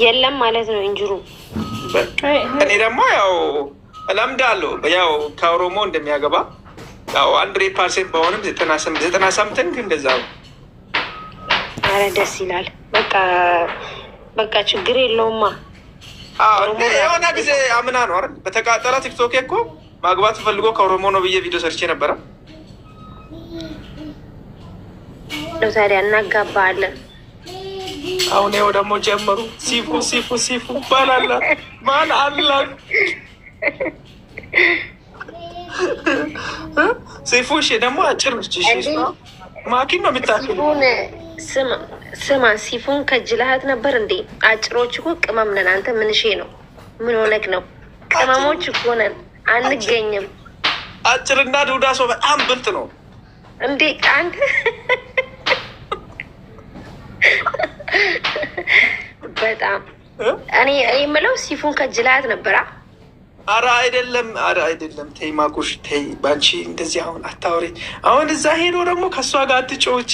የለም ማለት ነው እንጅሩ። እኔ ደግሞ ያው እለምዳለሁ ያው ከኦሮሞ እንደሚያገባ ያው 100% በሆንም 98 እንደዛ ነው። አረ ደስ ይላል። በቃ ችግር የለውማ። የሆነ ጊዜ አምና ነው አይደል በተቃጠለ ቲክቶክ እኮ ማግባት ፈልጎ ከኦሮሞ ነው ብዬ ቪዲዮ ሰርቼ ነበረ። ታዲያ እናጋባለን። አሁን ይኸው ደግሞ ጀመሩ። ሲፉ ባላላ ማን አላል ሲፉ እሺ፣ ደግሞ አጭር ነች። እሺ ማኪን ነው የምታስበው። ስማ ሲፉን ከጅልሃት ነበር እንዴ? አጭሮች እኮ ቅመም ነን። አንተ ምን ነው? ምን ሆነክ ነው? ቅመሞች እኮ ነን፣ አንገኝም። አጭርና ዱዳ ሰው በጣም ብልጥ ነው እንዴ አንተ። በጣም እኔ የምለው ሲፉን ከጅልሃት ነበራ። አረ አይደለም ተይ ማኩሽ ተይ፣ ባንቺ እንደዚህ አሁን አታውሪ። አሁን እዛ ሄዶ ደግሞ ከእሷ ጋር አትጫወቺ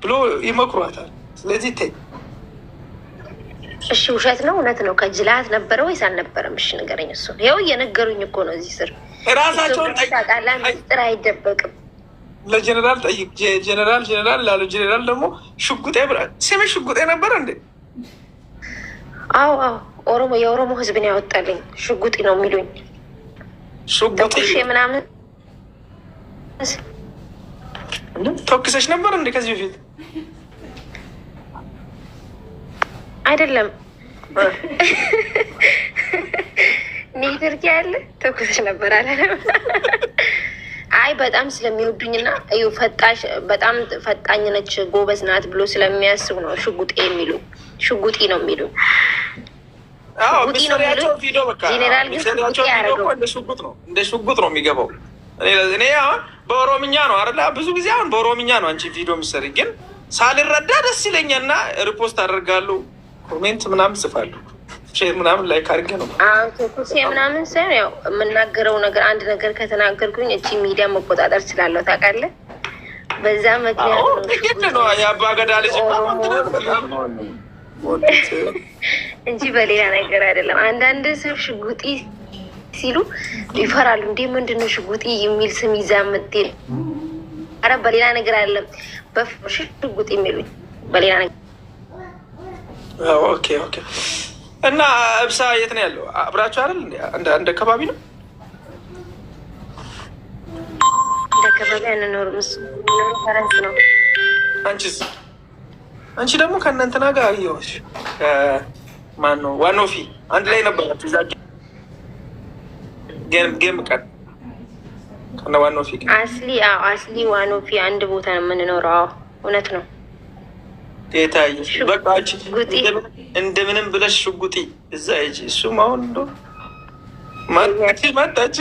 ብሎ ይመክሯታል። ስለዚህ ተይ እሺ። ውሸት ነው እውነት ነው? ከጅልሃት ነበረ ወይስ አልነበረም? እሺ ንገረኝ። እሱ ይኸው እየነገሩኝ እኮ ነው እዚህ ስር። ራሳቸውን ታውቃለህ፣ ምስጢር አይደበቅም። ለጀነራል ጠይቅ። ጀነራል ላሉ ጀነራል ደግሞ ሽጉጤ ስሜ ሽጉጤ ነበረ እንዴ? አዎ የኦሮሞ ህዝብን ያወጣልኝ ሽጉጤ ነው የሚሉኝ። ሽጉጤ ምናምን ተወክሰሽ ነበር እንዴ ከዚህ በፊት? አይደለም ኔትወርክ ያለ ተወክሰሽ ነበር አለ። አይ በጣም ስለሚወዱኝና በጣም ፈጣኝ ነች ጎበዝ ናት ብሎ ስለሚያስቡ ነው ሽጉጤ የሚሉ። ሽጉጤ ነው የሚሉ። ሚሰሪያቸው ቪዲዮ በቃ ሚሰሪያቸው ቪዲዮ እኮ እንደ ሽጉጥ ነው የሚገባው። እኔ አሁን በኦሮምኛ ነው አይደለ? ብዙ ጊዜ አሁን በኦሮምኛ ነው አንቺ ቪዲዮ የምትሰሪ። ግን ሳልረዳ ደስ ይለኛልና ሪፖስት አደርጋለሁ፣ ኮሜንት ምናምን ጽፋለሁ፣ ሼር ምናምን ላይክ አድርጌ ነው ቶኩሴ ምናምን ሳይሆን ያው የምናገረው ነገር አንድ ነገር ከተናገርኩኝ እቺ ሚዲያ መቆጣጠር ስላለሁ ታውቃለህ። በዛ ምክንያት ነው የአባገዳ ልጅ እንጂ በሌላ ነገር አይደለም። አንዳንድ ሰው ሽጉጢ ሲሉ ይፈራሉ። እንዴ ምንድነው ሽጉጢ የሚል ስም ይዛ የምትል? አረ በሌላ ነገር አይደለም፣ በሽጉጢ የሚሉኝ በሌላ ነገር። ኦኬ እና እብሳ የት ነው ያለው? አብራችሁ አይደል? እንደ አካባቢ ነው። እንደ አካባቢ አንኖርም። እሱ ፈረንጅ ነው። አንቺ ደግሞ ከእናንተና ጋር አየሁሽ። ማን ነው ዋኖፊ? አንድ ላይ ነበራችሁ እዛ ጌም ቀን ከነ ዋኖፊ አስሊ ዋኖፊ አንድ ቦታ ነው የምንኖረው። እውነት ነው። ጌታዬ በቃ እንደምንም ብለሽ ሽጉጢ እዛ ሂጂ። እሱም አሁን እንደው መጣች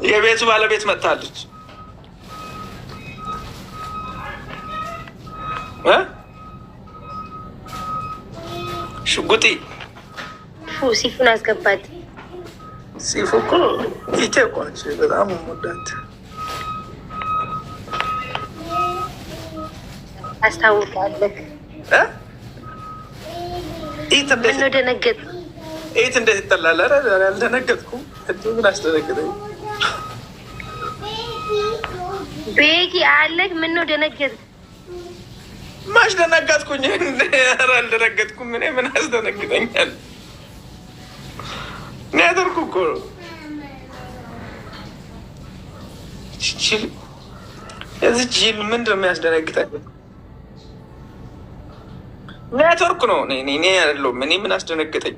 የቤቱ ባለቤት መጥታለች። ሽጉጢ ሲፉን አስገባት። ሲፉ እኮ ኢቴቋች በጣም ወዳት አስታውቃለህ። ምነው ደነገጥ? ኢት እንዴት ይጠላል? አልደነገጥኩም። ምን አስደነገጠኝ? ቤኪ አለህ። ምነው ደነገጥ? ማሽ ደነገጥኩኝ? አልደነገጥኩም። ምን አስደነግጠኛል? ኔትወርኩ እኮ ነው። እዚህ ጅል ምንድን ነው የሚያስደነግጠኝ? ኔትወርክ ነው። እኔ አይደለሁም። እኔ ምን አስደነገጠኝ?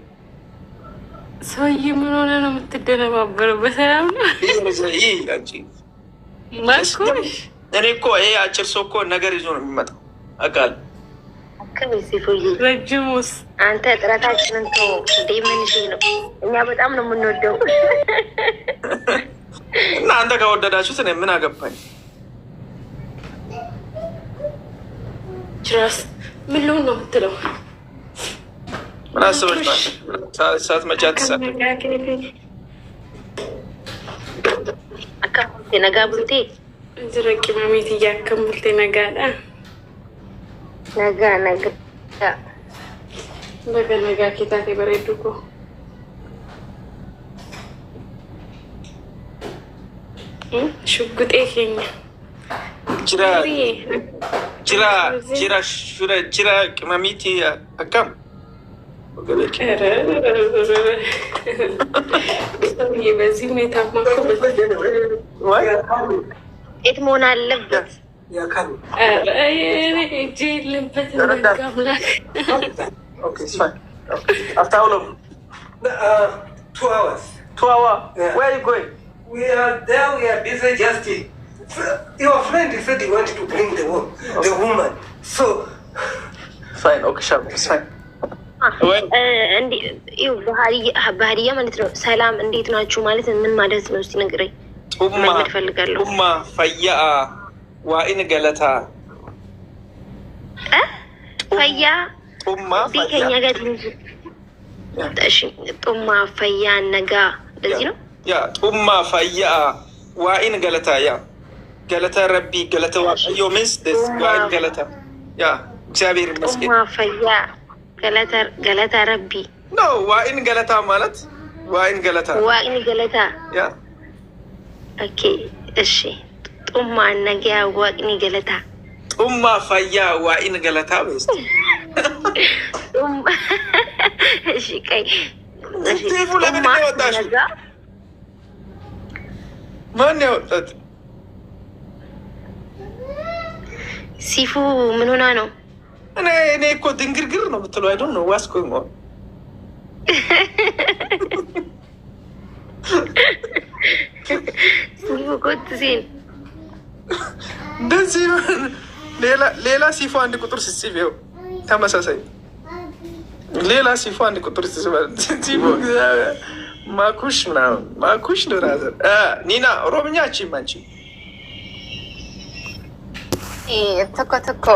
ሰውዬ ምን ሆነ ነው የምትደነባበረው? በሰላም ነው? እኔ እኮ ይሄ አጭር ሰው እኮ ነገር ይዞ ነው የሚመጣው። አውቃለሁ። ረጅሙስ አንተ ጥረታችንን ተው እንዴ! ምን ነው? እኛ በጣም ነው የምንወደው። እና አንተ ከወደዳችሁት እኔ ምን አገባኝ? ችራስ ምን ልሆን ነው የምትለው? ምን አስበሽ ሰዓት መጫት ነጋ ብሩቴ ዝረቂ ማሚት እያከሙልት ነጋዳ ነገ ነገ ኬታቴ በሬዱኮ ሽጉጤ ኬኛ ጅራ ቅመሚት አካም በዚህ ሁኔታ ጤት መሆን አለበት። እጅ የለበት አምላክ After how long? 2 hours. 2 hours. Yeah. Where are you going? We are there. We are busy. Just your friend said he wanted to bring the woman. So fine. Okay, sharp. It's fine. ባህሪያ ማለት ነው። ሰላም እንዴት ናችሁ ማለት ምን ማለት ነው? እስቲ ንገረኝ። ጡማ ፈያ ዋኢን ገለታ ፈያ ጡማ ከኛ ጋር እሺ። ጡማ ፈያ ነጋ እንደዚህ ነው። ያ ጡማ ፈያ ዋኢን ገለታ ያ ገለታ ረቢ ገለታ ዮ ሚንስ ዲስ ዋኢን ገለታ ያ እግዚአብሔር ይመስገን። ጡማ ፈያ ገለታ ረቢ ኖ ዋኢን ገለታ ማለት ዋኢን ገለታ ያ ኦኬ እሺ። ጡማ ነጋ ዋኢን ገለታ ጡማ ፈያ ዋኢን ገለታ በስቲ እሺ ቀይ ቴፉ ለምን ያወጣሽ? ማን ያወጣት? ሲፉ ምን ሆና ነው? እኔ እኮ ድንግርግር ነው የምትለው። አይደል ነው ዋስኮ ነው ሲፉ ኮት ሲን እንደዚህ ሌላ ሲፉ አንድ ቁጥር ሲጽፍ ይኸው ተመሳሳይ ሌላ ሲፉ አንድ ቁጥር ሲጽፍ ማኩሽ ምናምን ማኩሽ ድራዘር ኒና ኦሮምኛ ቺ ማንቺ ቶኮ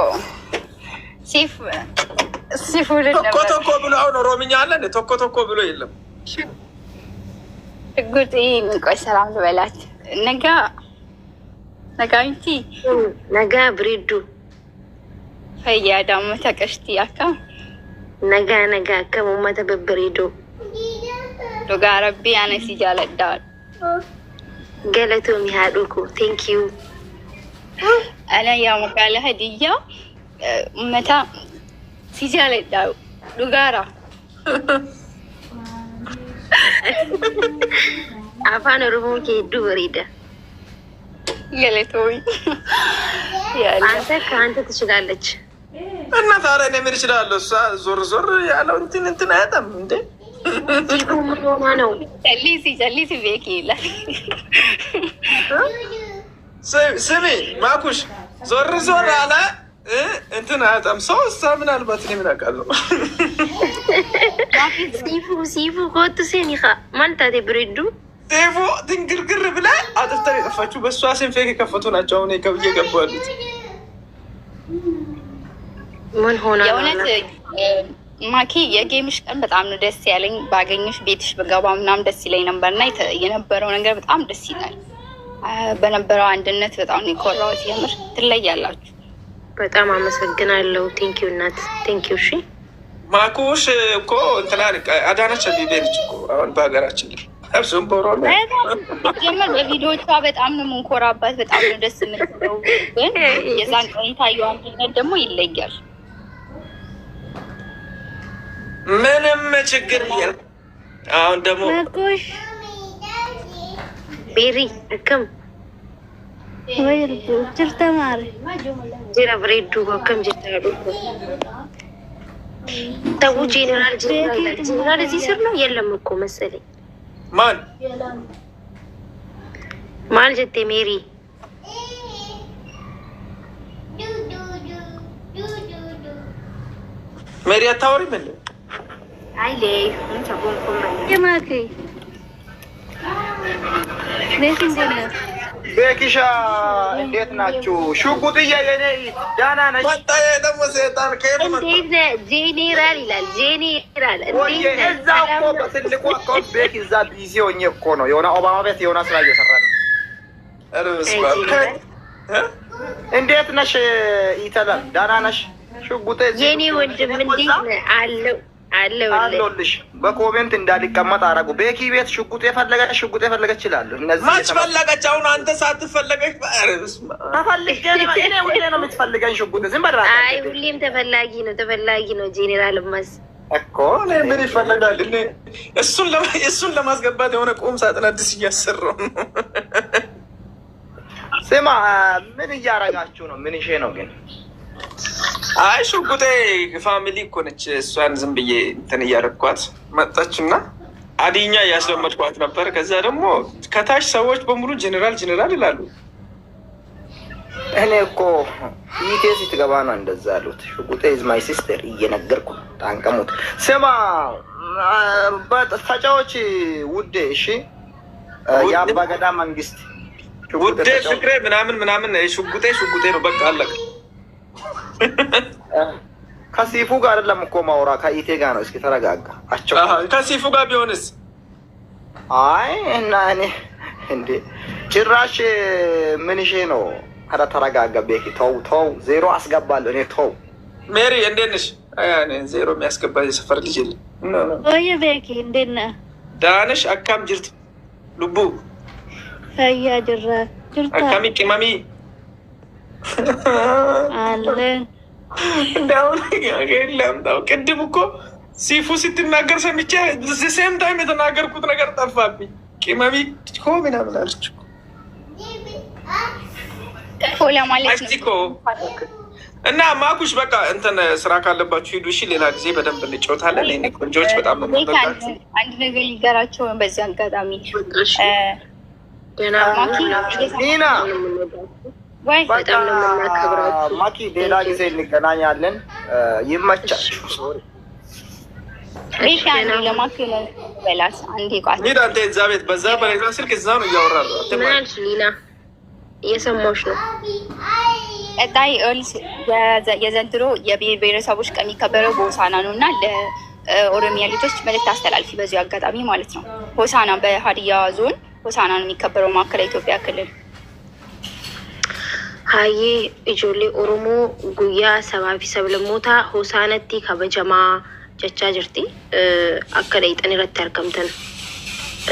ሲፉ ቶኮ ብሎ አሁን ኦሮምኛ አለ እንደ ቶኮ ብሎ የለም። ጉድ ቆይ ሰላም ልበላት። ነጋንቲ ነጋ ብሪዱ ፈያ ዳሞ ተቀሽቲ አካ ነጋ ከመመተ በብሪዱ ዶጋ ረቢ አነሲ ጃለዳል ገለቱ ሚሃዱኩ ቴንክ ዩ አላ ያ መቃለ ሀዲያ መታ ሲጃለዳው ዱጋራ አፋን ኦሮሞ ከሄዱ በሪዳ ገለቶይ አንተ ትችላለች እና ታዲያ እኔ ምን እችላለሁ? እሷ ዞር ያለው እንትን አያጣም እንዴ? ምን ሆና ነው? ጨሊሲ ቤኪ ይላል። ስሚ ማኩሽ ዞር አለ እንትን አያጣም ሰው። እሷ ምናልባት እኔ ምን አውቃለሁ? ሲፉ ኮት ሴኒኻ ማንታቴ ብሬዱ ቴፎ ድንግርግር ብላ አጥፍተን የጠፋችሁ በእሷ ስም ፌክ የከፈቱ ናቸው። አሁን እየገቡ ያሉት ምን ሆና የእውነት ማኪ የጌምሽ ቀን በጣም ነው ደስ ያለኝ። ባገኘሽ ቤትሽ በገባ ምናምን ደስ ይለኝ ነበርና የነበረው ነገር በጣም ደስ ይላል። በነበረው አንድነት በጣም ነው የኮራሁት። የምር ትለያላችሁ። በጣም አመሰግናለሁ። ቴንኪዩ እናት ቴንኪዩ። እሺ ማኩሽ እኮ እንትና አዳነች አቤቤ ነች እኮ አሁን በሀገራችን ላይ እሱም በኦሮሞ ጀመር በቪዲዮቿ በጣም ነው የምንኮራባት። በጣም ነው ደስ የምትለው። ግን የዛን ቀን የታየው አንድነት ደግሞ ይለያል። ምንም ችግር የለም። አሁን ደግሞ ማኩሽ ቤሪ እከም ወይ ጅርተ ማሪ ጅራ ብሬዱ እከም ጅታሉ ተው ጄኔራል እዚህ ስር ነው የለም እኮ መሰለኝ። ማን ጀቴ ሜሪ አታወሪም እንዴ? አይሌ የማኪ ቤኪሻ እንዴት ናችሁ? ሽጉጥዬ የኔ ዳና ነች። ደግሞ ሴጣን ጄኔራል ይላል። ጄኔራል እዛ እኮ በትልቁ አካውንት ቤክ እዛ ቢዚ ሆኜ እኮ ነው። የሆነ ኦባማ ቤት የሆነ ስራ እየሰራ ነው። እንዴት ነሽ? ይተላል ዳና ነሽ? ሽጉጤ የኔ ወንድም እንዴት ነህ? አለሁልሽ። በኮሜንት እንዳልቀመጥ አረጉ። ቤኪ ቤት ሽጉጤ ፈለገች ይችላሉ። እነዚህ ማች ፈለገች። አሁን አንተ ሳትፈለገች ተፈልጌ እኔ ሁሌ ነው የምትፈልገኝ ሽጉጤ። ዝም በል አይ ሁሌም ተፈላጊ ነው ጄኔራል ማስ እኮ ምን ይፈልጋል? እሱን ለማስገባት የሆነ ቁም ሳጥን አዲስ እያሰራው ነው። ስማ ምን እያረጋችሁ ነው? ምን ይሄ ነው ግን? አይ ሽጉጤ ፋሚሊ እኮ ነች። እሷን ዝም ብዬ እንትን እያደረኳት መጣችና አዲኛ እያስለመድኳት ነበር። ከዛ ደግሞ ከታች ሰዎች በሙሉ ጀኔራል ይላሉ። እኔ እኮ ኢቴስ ትገባ ነው እንደዛ ያሉት። ሽጉጤ ኢዝ ማይ ሲስተር እየነገርኩ ታንቀሙት። ስማ ተጫዎች ውዴ፣ እሺ የአባገዳ መንግስት ውዴ ፍቅሬ ምናምን ሽጉጤ ነው በቃ አለቀ። ከሲፉ ጋር አይደለም እኮ ማውራ ከኢቴ ጋር ነው። እስኪ ተረጋጋ። ከሲፉ ጋር ቢሆንስ? አይ እና እኔ እንዴ ጭራሽ ምን ይሄ ነው? ኧረ ተረጋጋ ቤኪ። ተው ዜሮ አስገባለሁ እኔ። ተው ሜሪ እንዴት ነሽ? ዜሮ የሚያስገባ የሰፈር ልጅ የለም። ወይ ቤኪ እንዴት ነህ? ደህና ነሽ? አካም ጅርት ልቡ ፈያ ጅራ አካሚ ቅመሚ አለን እንዳሁን የለም። ቅድም እኮ ሲፉ ስትናገር ሰምቼ ሴም ታይም የተናገርኩት ነገር ጠፋብኝ። ቅመሚ ሆ ምናምን አለች እኮ እና ማኩሽ በቃ እንትን ስራ ካለባችሁ ሂዱ እሺ። ሌላ ጊዜ በደንብ እንጫወታለን። ቆንጆች በጣም ነው የምንወዳችሁ። አንድ ነገር ሊገራቸው በዚህ አጋጣሚ ኒና ወይ በጣም ነው የምናከብራችሁ። ማኪ ሌላ ጊዜ እንገናኛለን። ይመቻችሁ። ቤት አንዴ ለማከለ በላስ አንዴ ቋት ኒዳ አንተ እዛ ቤት በዛ በሌላ ስልክ እዛ ነው እያወራን ነው። ምን አልሽ ሊና? እየሰማሁሽ ነው። ቀጣይ የዘንድሮ የብሔር ብሔረሰቦች ቀን የሚከበረው በሆሳና ነው እና ለኦሮሚያ ልጆች መልዕክት አስተላልፊ በዚሁ አጋጣሚ ማለት ነው። ሆሳና በሀዲያ ዞን ሆሳና ነው የሚከበረው ማዕከላዊ ኢትዮጵያ ክልል። ሀዬ ኢጆሌ ኦሮሞ ጉያ ሰባፊ ሰብለሞታ ሆሳነቲ ከበጀማ ጀቻ ጅርቲ አከላይ ጠን ረት ያርከምተን።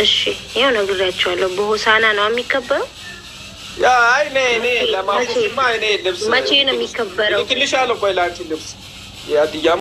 እሺ ያው ነግሬያቸዋለሁ። በሆሳና ነው የሚከበረው። ያ አይ እኔ ለማፉማ እኔ ልብስ መቼ ነው የሚከበረው? ትንሽ አለ ቆይ ላንቺ ልብስ ያ